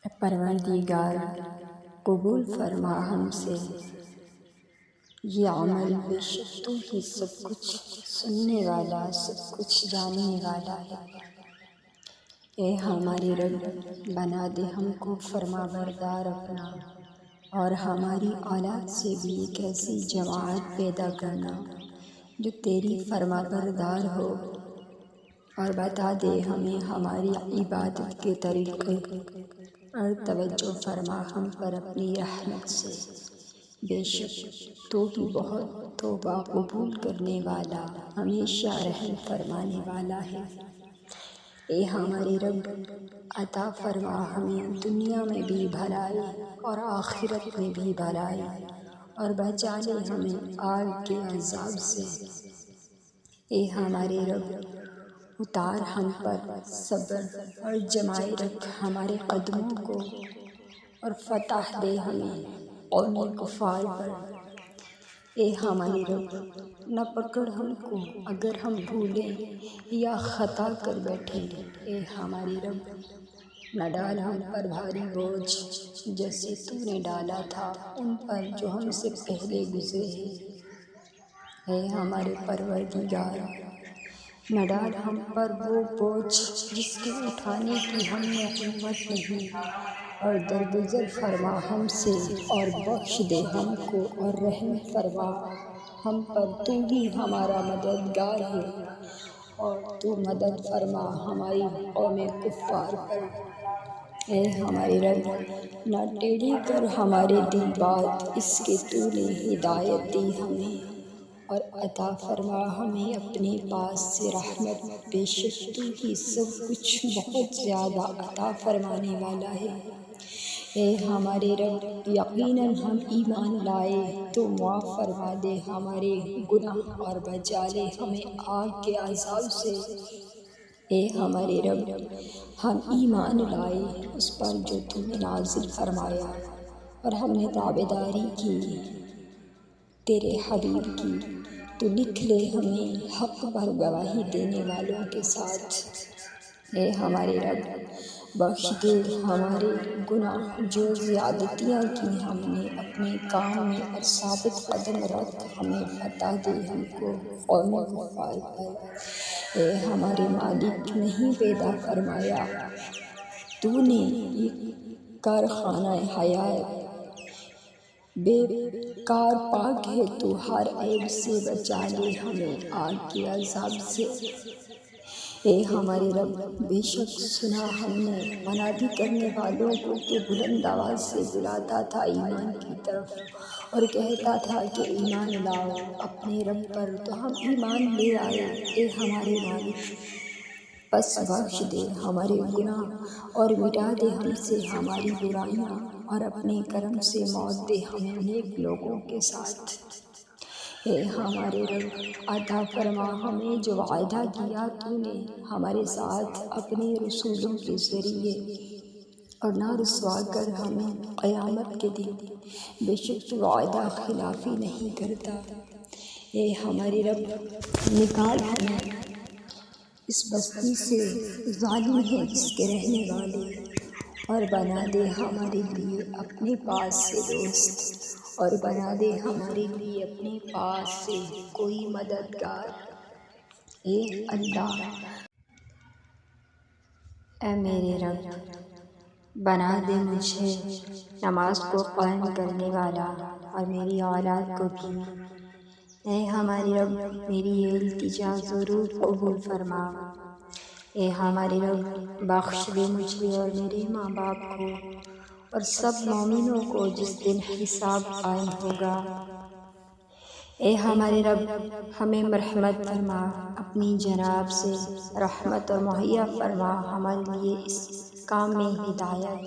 پروردگار قبول فرما ہم سے یہ عمل، بے شک تو ہی سب کچھ سننے والا، سب کچھ جاننے والا ہے۔ اے ہمارے رب، بنا دے ہم کو فرما بردار اپنا، اور ہماری اولاد سے بھی ایک ایسی جماعت پیدا کرنا جو تیری فرما بردار ہو، اور بتا دے ہمیں ہماری عبادت کے طریقے، اور توجہ فرما ہم پر اپنی رحمت سے۔ بے شک تو ہی بہت توبہ قبول کرنے والا، ہمیشہ رحم فرمانے والا ہے۔ اے ہمارے رب، عطا فرما ہمیں دنیا میں بھی بھلائی اور آخرت میں بھی بھلائی، اور بچا لے ہمیں آگ کے عذاب سے۔ اے ہمارے رب، اتار ہم پر صبر اور جمائے رکھ ہمارے قدموں کو، اور فتح دے ہمیں قوم کفار پر۔ اے ہمارے رب، نہ پکڑ ہم کو اگر ہم بھولیں یا خطا کر بیٹھیں۔ اے ہمارے رب، نہ ڈال ہم پر بھاری بوجھ جیسے تو نے ڈالا تھا ان پر جو ہم سے پہلے گزرے ہیں۔ اے ہمارے پروردگار، نہ ڈال ہم پر وہ بوجھ جس کے اٹھانے کی ہم میں قوت نہیں، اور درگزر فرما ہم سے اور بخش دے ہم کو، اور رحم فرما ہم پر۔ تو ہی ہمارا مددگار ہے، اور تو مدد فرما ہماری قوم کفار پر۔ اے ہمارے رب، نہ ٹیڑھی کر ہمارے دل بات اس کے تو نے ہدایت دی ہمیں، اور عطا فرما ہمیں اپنے پاس سے رحمت۔ بے شک تو ہی سب کچھ بہت زیادہ عطا فرمانے والا ہے۔ اے ہمارے رب، یقیناً ہم ایمان لائے تو معاف فرما دے ہمارے گناہ، اور بچا لے ہمیں آگ کے عذاب سے۔ اے ہمارے رب، ہم ایمان لائے اس پر جو تو نے نازل فرمایا، اور ہم نے تابعداری کی تیرے حبیب کی۔ تو لکھ لے ہمیں حق پر گواہی دینے والوں کے ساتھ۔ اے ہمارے رب، بخش دے ہمارے گناہ، جو زیادتیاں کی ہم نے اپنے کام میں، اور ثابت قدم رکھ ہمیں فتح دے ہم کو قوم کفار پر۔ اے ہمارے مالک، نہیں پیدا فرمایا تو نے یہ کارخانہ حیات، بے کار پاک ہے تو ہر عیب سے، بچا لے ہمیں آگ کے عذاب سے۔ اے ہمارے رب، بے شک سنا ہم نے منادی کرنے والوں کو کہ بلند آواز سے بلاتا تھا ایمان کی طرف، اور کہتا تھا کہ ایمان لاؤ اپنے رب پر، تو ہم ایمان لے آئے۔ اے ہمارے مالک، پس بخش دے ہمارے گناہ، اور مٹا دے ہم سے ہماری برائیاں، اور اپنے کرم سے موت دے ہمیں نیک لوگوں کے ساتھ۔ اے ہمارے رب، عطا فرما ہمیں جو وعدہ کیا تو نے ہمارے ساتھ اپنے رسولوں کے ذریعے، اور نہ رسوا کر ہمیں قیامت کے دن۔ بے شک تو وعدہ خلافی نہیں کرتا۔ اے ہمارے رب، نکال ہمیں اس بستی سے، ظالم ہے جس کے رہنے والے، اور بنا دے ہمارے لیے اپنے پاس سے دوست، اور بنا دے ہمارے لیے اپنے پاس سے کوئی مددگار۔ اے اللہ، اے میرے رب، بنا دے مجھے نماز کو قائم کرنے والا، اور میری اولاد کو بھی۔ اے ہمارے رب، میری یہ التجا ضرور قبول فرما۔ اے ہمارے رب، بخش دے مجھے اور میرے ماں باپ کو، اور سب مومنوں کو جس دن حساب قائم ہوگا۔ اے ہمارے رب، ہمیں مرحمت فرما، اپنی جناب سے رحمت، اور مہیا فرما ہمارے لیے اس کام میں ہدایت۔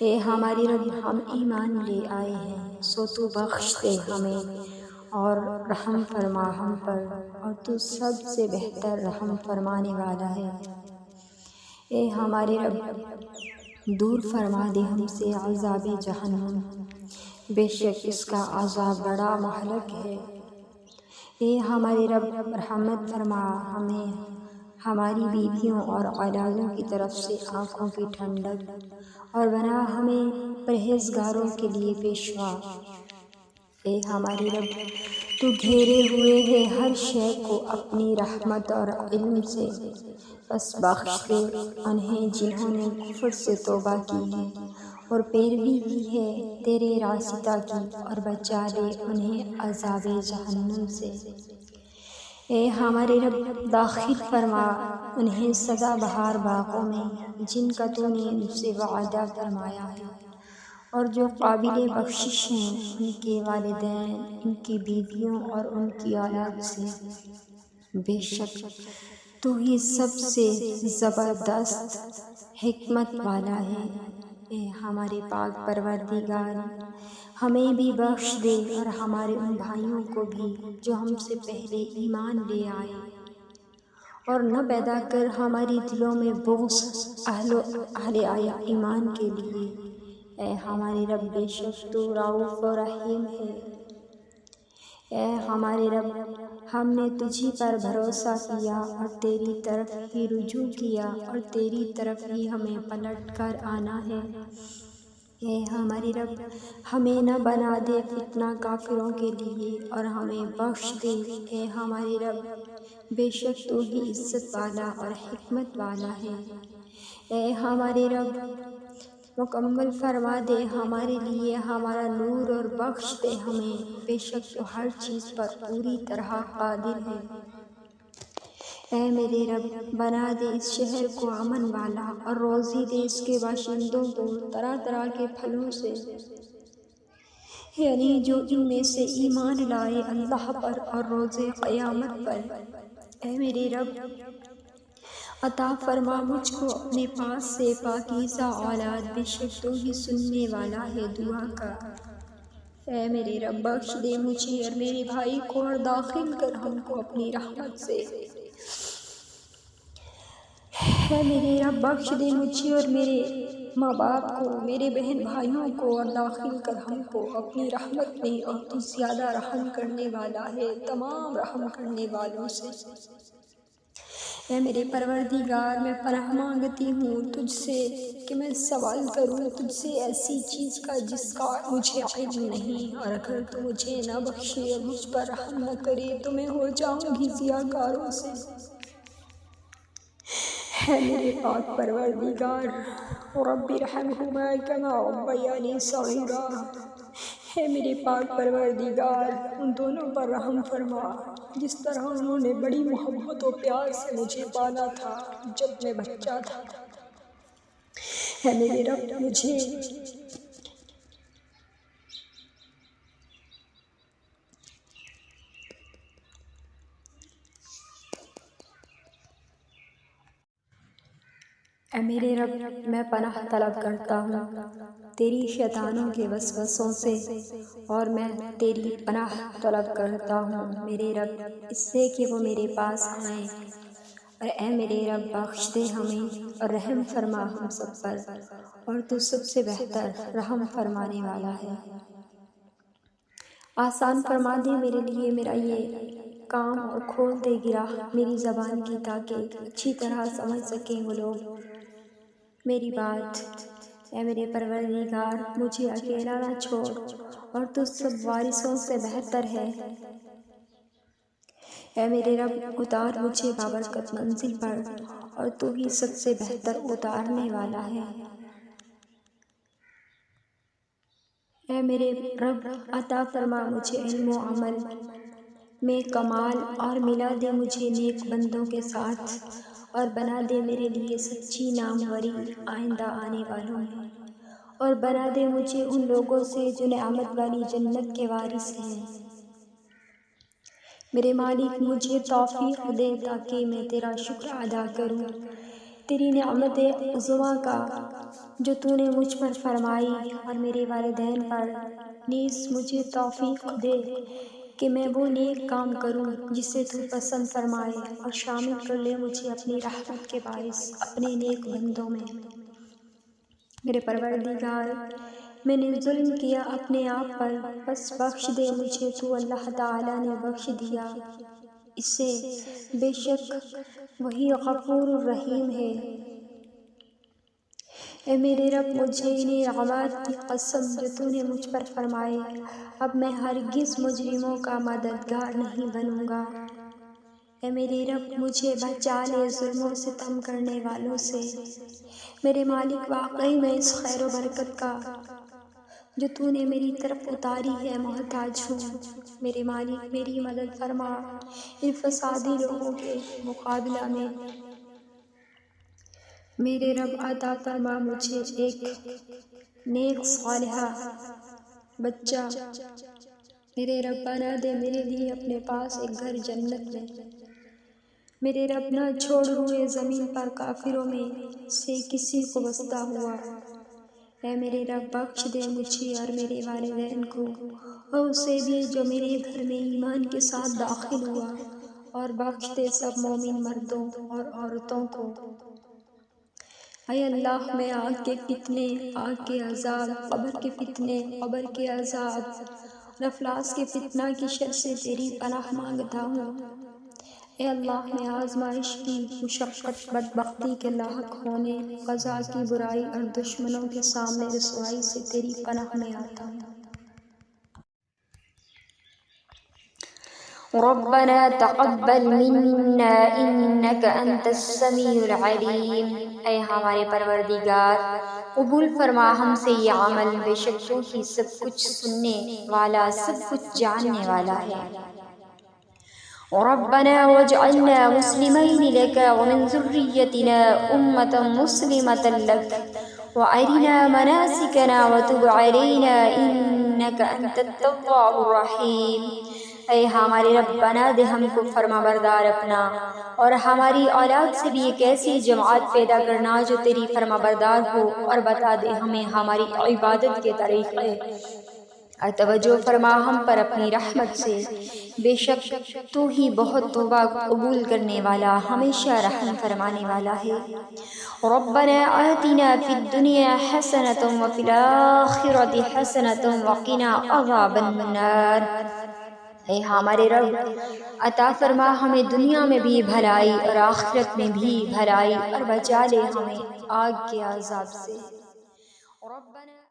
اے ہمارے رب، ہم ایمان لے آئے ہیں، سو تو بخش دے ہمیں اور رحم فرما ہم پر، اور تو سب سے بہتر رحم فرمانے والا ہے۔ اے ہمارے رب، دور فرما دے ہم سے عذاب جہنم، بے شک اس کا عذاب بڑا مہلک ہے۔ اے ہمارے رب، رحمت فرما ہمیں ہماری بیویوں اور اولادوں کی طرف سے آنکھوں کی ٹھنڈک، اور بنا ہمیں پرہیزگاروں کے لیے پیشوا۔ اے ہمارے رب، تو گھیرے ہوئے ہے ہر شے کو اپنی رحمت اور علم سے، بس بخش دے انہیں جنہوں نے کفر سے توبہ کی ہے اور پیروی کی ہے تیرے راستہ کی، اور بچا دے انہیں عذاب جہنم سے۔ اے ہمارے رب، داخل فرما انہیں سدا بہار باغوں میں جن کا تو نے ان سے وعدہ فرمایا ہے، اور جو قابل بخشش ہیں ان کے والدین، ان کی بیویوں اور ان کی اولاد سے۔ بے شک تو ہی سب سے زبردست حکمت والا ہے۔ اے ہمارے پاک پروردگار، ہمیں بھی بخش دے اور ہمارے ان بھائیوں کو بھی جو ہم سے پہلے ایمان لے آئے، اور نہ پیدا کر ہماری دلوں میں بغض اہل ایمان کے لیے۔ اے ہمارے رب، بے شک تو رؤوف و رحیم ہے۔ اے ہمارے رب، ہم نے تجھی پر بھروسہ کیا اور تیری طرف ہی رجوع کیا، اور تیری طرف ہی ہمیں پلٹ کر آنا ہے۔ اے ہمارے رب، ہمیں نہ بنا دے فتنہ کافروں کے لیے، اور ہمیں بخش دے۔ اے ہمارے رب، بے شک تو ہی عزت والا اور حکمت والا ہے۔ اے ہمارے رب، مکمل فرما دے ہمارے لیے ہمارا نور اور بخش دے ہمیں، بے شک تو ہر چیز پر پوری طرح قادر ہے۔ اے میرے رب، بنا دے اس شہر کو امن والا، اور روزی دے اس کے باشندوں کو طرح طرح کے پھلوں سے، یعنی جو ان میں سے ایمان لائے اللہ پر اور روز قیامت پر۔ اے میرے رب، عطا فرما مجھ کو اپنے پاس سے پاکیزہ اولاد، بے شک تو ہی سننے والا ہے دعا کا۔ اے میرے رب، بخش دے مجھے اور میرے بھائی کو، اور داخل کر ہم کو اپنی رحمت سے۔ اے میرے رب، بخش دے مجھے اور میرے ماں باپ کو، میرے بہن بھائیوں کو، اور داخل کر ہم کو اپنی رحمت میں، اور تو زیادہ رحم کرنے والا ہے تمام رحم کرنے والوں سے۔ اے میرے پروردگار، میں پناہ مانگتی ہوں تجھ سے کہ میں سوال کروں تجھ سے ایسی چیز کا جس کا مجھے علم نہیں، اور اگر تو مجھے نہ بخشے اور مجھ پر رحم نہ کرے تو میں ہو جاؤں گی ضیاءکاروں سے۔ اے میرے پاک پروردگار، رب ارحمہما کما ربیانی صغیرا، اے میرے پاک پروردگار، ان دونوں پر رحم فرما جس طرح انہوں نے بڑی محبت و پیار سے مجھے پالا تھا جب میں بچہ تھا۔ اے میرے رب، مجھے اے میرے رب، میں پناہ طلب کرتا ہوں تیری شیطانوں کے وسوسوں سے، اور میں تیری پناہ طلب کرتا ہوں میرے رب اس سے کہ وہ میرے پاس آئیں۔ اور اے میرے رب، بخش دے ہمیں اور رحم فرما ہم سب پر، اور تو سب سے بہتر رحم فرمانے والا ہے۔ آسان فرما دے میرے لیے میرا یہ کام، اور کھول دے گراہ میری زبان کی تاکہ اچھی طرح سمجھ سکیں وہ لوگ میری بات۔ اے میرے پروردگار، مجھے اکیلا نہ چھوڑ، اور تو سب وارثوں سے بہتر ہے۔ اے میرے رب، اتار مجھے بابرکت منزل پر، اور تو ہی سب سے بہتر اتارنے والا ہے۔ اے میرے رب، عطا فرما مجھے علم و عمل میں کمال، اور ملا دے مجھے نیک بندوں کے ساتھ، اور بنا دے میرے لیے سچی ناموری آئندہ آنے والوں میں، اور بنا دے مجھے ان لوگوں سے جو نعمت والی جنت کے وارث ہیں۔ میرے مالک، مجھے توفیق دے تاکہ میں تیرا شکر ادا کروں، تیری نعمت عظمیٰ کا جو تو نے مجھ پر فرمائی، اور میرے والدین پر نیز مجھے توفیق دے کہ میں وہ نیک کام کروں جسے تو پسند فرمائے، اور شامل کر لے مجھے اپنی رحمت کے باعث اپنے نیک بندوں میں۔ میرے پروردگار، میں نے ظلم کیا اپنے آپ پر، بس بخش دے مجھے، تو اللہ تعالیٰ نے بخش دیا۔ اسے، بے شک وہی غفور الرحیم ہے۔ اے میرے رب، مجھے ان نعمات کی قسم جو تو نے مجھ پر فرمائے، اب میں ہرگز مجرموں کا مددگار نہیں بنوں گا۔ اے میرے رب، مجھے بچا لے ظلم و ستم کرنے والوں سے۔ میرے مالک، واقعی میں اس خیر و برکت کا جو تو نے میری طرف اتاری ہے محتاج ہوں۔ میرے مالک، میری مدد فرما ان فسادی لوگوں کے مقابلہ میں۔ میرے رب، عطا فرما مجھے ایک نیک صالحہ بچہ۔ میرے رب، بنا دے میرے لیے اپنے پاس ایک گھر جنت میں۔ میرے رب، نہ چھوڑ روئے زمین پر کافروں میں سے کسی کو بستا ہوا۔ اے میرے رب، بخش دے مجھے اور میرے والدین کو، اور اسے بھی جو میرے گھر میں ایمان کے ساتھ داخل ہوا، اور بخش دے سب مومن مردوں اور عورتوں کو۔ اے اللہ، میں آگ کے فتنے، آگ کے عذاب، قبر کے فتنے، قبر کے عذاب اور افلاس کے فتنہ کی شر سے تیری پناہ مانگتا ہوں۔ اے اللہ، میں آزمائش کی، مشقت، بدبختی کے لاحق ہونے، قضا کی برائی اور دشمنوں کے سامنے رسوائی سے تیری پناہ میں آتا ہوں۔ ربنا تقبل منا انك انت السمیع العلیم۔ اے ہمارے پروردگار، قبول فرما ہم سے یہ عمل، بے شک تو ہی سب کچھ سننے والا، سب کچھ جاننے والا ہے۔ ربنا واجعلنا مسلمین لك ومن ذریتنا امة مسلمة لك وارنا مناسکنا وتب علینا انك انت التواب الرحیم۔ اے ہمارے رب، بنا دے ہم کو فرما بردار اپنا، اور ہماری اولاد سے بھی ایک ایسی جماعت پیدا کرنا جو تیری فرما بردار ہو، اور بتا دے ہمیں ہماری عبادت کے طریقے، اور توجہ فرما ہم پر اپنی رحمت سے، بے شک تو ہی بہت توبہ قبول کرنے والا، ہمیشہ رحم فرمانے والا ہے۔ ربنا آتنا فی الدنیا حسنة وفی الآخرة حسنة وقنا عذاب النار۔ اے ہمارے رب، عطا فرما ہمیں دنیا میں بھی بھلائی اور آخرت میں بھی بھلائی، اور بچا لے ہمیں آگ کے عذاب سے۔ ربنا